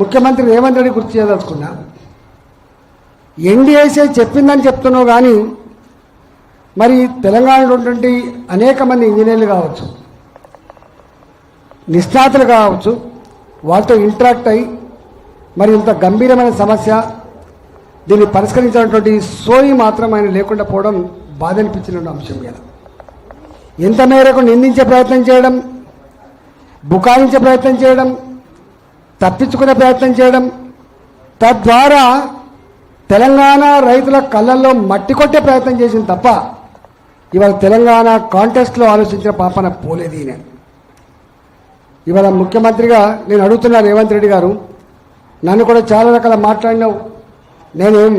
ముఖ్యమంత్రి రేవంత్ రెడ్డి గుర్తు చేయదలుచుకున్నా. ఎన్డీఏసీ చెప్పిందని చెప్తున్నావు కానీ మరి తెలంగాణలో ఉన్నటువంటి అనేక మంది ఇంజనీర్లు కావచ్చు, నిష్ణాతులు కావచ్చు, వాళ్ళతో ఇంటరాక్ట్ అయ్యి మరి ఇంత గంభీరమైన సమస్య దీన్ని పరిష్కరించినటువంటి సోయి మాత్రం ఆయన లేకుండా పోవడం బాధ అనిపించిన అంశం కదా. ఎంత మేరకు నిందించే ప్రయత్నం చేయడం, బుకాయించే ప్రయత్నం చేయడం, తప్పించుకునే ప్రయత్నం చేయడం, తద్వారా తెలంగాణ రైతుల కళ్ళల్లో మట్టి కొట్టే ప్రయత్నం చేసింది తప్ప ఇవాళ తెలంగాణ కాంటెస్ట్లో ఆలోచించిన పాపన పోలేదు ఈయన. ఇవాళ ముఖ్యమంత్రిగా నేను అడుగుతున్నా రేవంత్ రెడ్డి గారు, నన్ను కూడా చాలా రకాల మాట్లాడినావు, నేనేం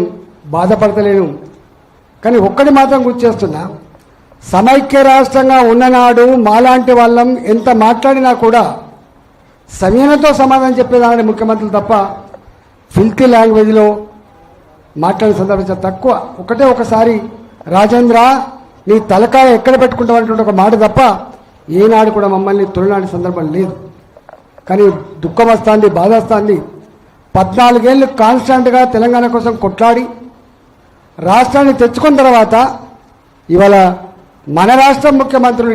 బాధపడతలేను, కానీ ఒక్కటి మాత్రం గుర్తు చేస్తున్నా, సమైక్య రాష్ట్రంగా ఉన్ననాడు మాలాంటి వాళ్ళం ఎంత మాట్లాడినా కూడా సమయంతో సమాధానం చెప్పేదాని ముఖ్యమంత్రులు తప్ప ఫిల్తీ లాంగ్వేజ్లో మాట్లాడిన సందర్భం చాలా తక్కువ. ఒకసారి రాజేంద్ర నీ తలకాయ ఎక్కడ పెట్టుకుంటామంటే ఒక మాట తప్ప ఏనాడు కూడా మమ్మల్ని తొలినాడి సందర్భం లేదు. కానీ దుఃఖం వస్తుంది, బాధ వస్తుంది. 14 ఏళ్ళు కాన్స్టాంట్గా తెలంగాణ కోసం కొట్లాడి రాష్ట్రాన్ని తెచ్చుకున్న తర్వాత ఇవాళ మన రాష్ట్ర ముఖ్యమంత్రులు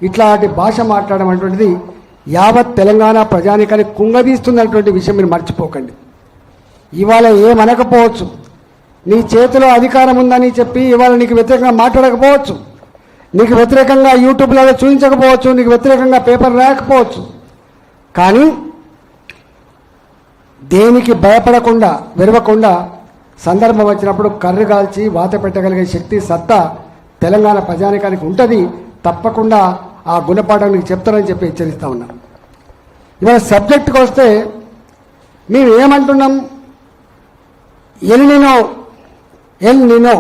ఇట్లాంటి భాష మాట్లాడడం అటువంటిది యావత్ తెలంగాణ ప్రజానికాన్ని కుంగదీస్తున్నటువంటి విషయం మీరు మర్చిపోకండి. ఇవాళ ఏమనకపోవచ్చు, నీ చేతిలో అధికారం ఉందని చెప్పి ఇవాళ నీకు వ్యతిరేకంగా మాట్లాడకపోవచ్చు, నీకు వ్యతిరేకంగా యూట్యూబ్లలో చూపించకపోవచ్చు, నీకు వ్యతిరేకంగా పేపర్ రాయకపోవచ్చు, కానీ దేనికి భయపడకుండా వెరవకుండా సందర్భం వచ్చినప్పుడు కర్రు కాల్చి వాత పెట్టగలిగే శక్తి సత్తా తెలంగాణ ప్రజానికానికి ఉంటుంది. తప్పకుండా ఆ గుణపాఠం నీకు చెప్తారని చెప్పి హెచ్చరిస్తా ఉన్నాం. ఇవాళ సబ్జెక్టుకి వస్తే మేము ఏమంటున్నాం, ఎల్ నినో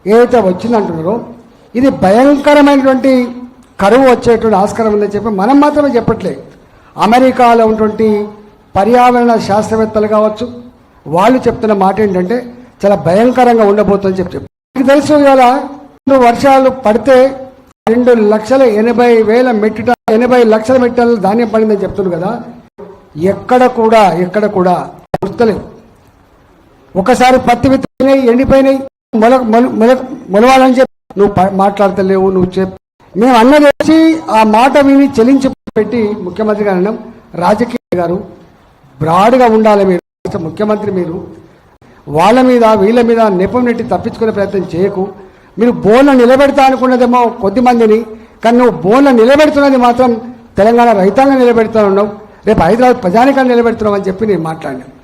ఏదైతే వచ్చిందంటున్నారో ఇది భయంకరమైనటువంటి కరువు వచ్చేటువంటి ఆస్కారం ఉందని చెప్పి మనం మాత్రమే చెప్పట్లేదు. అమెరికాలో ఉన్నటువంటి పర్యావరణ శాస్త్రవేత్తలు కావచ్చు, వాళ్ళు చెప్తున్న మాట ఏంటంటే చాలా భయంకరంగా ఉండబోతుందని చెప్పి మీకు తెలుసు. ఇవాళ వర్షాలు పడితే 2,80,000 మెట్రిక్ టన్ 80 లక్షల మెట్రిక్ టన్నుల ధాన్యం పడిందని చెప్తున్నారు కదా. ఎక్కడ కూడా గుర్తలేదు. ఒకసారి పత్తి విత్తనాయి ఎండిపోయినాయి, మొలవాలని చెప్పి నువ్వు మాట్లాడతలేవు. నువ్వు మేము అన్నది ఆ మాట విని చెలించి పెట్టి ముఖ్యమంత్రి గారు అన్నాం, రాజకీయ గారు బ్రాడ్గా ఉండాలి. మీరు ముఖ్యమంత్రి, మీరు వాళ్ళ మీద వీళ్ళ మీద నెపం నెట్టి తప్పించుకునే ప్రయత్నం చేయకు. మీరు బోన్లో నిలబెడతా అనుకున్నదేమో కొద్ది మందిని, కానీ నువ్వు బోన్లో నిలబెడుతున్నది మాత్రం తెలంగాణ రైతాంగం నిలబెడతా ఉన్నావు, రేపు హైదరాబాద్ ప్రజానికాన్ని నిలబెడుతున్నావు అని చెప్పి నేను మాట్లాడినాను.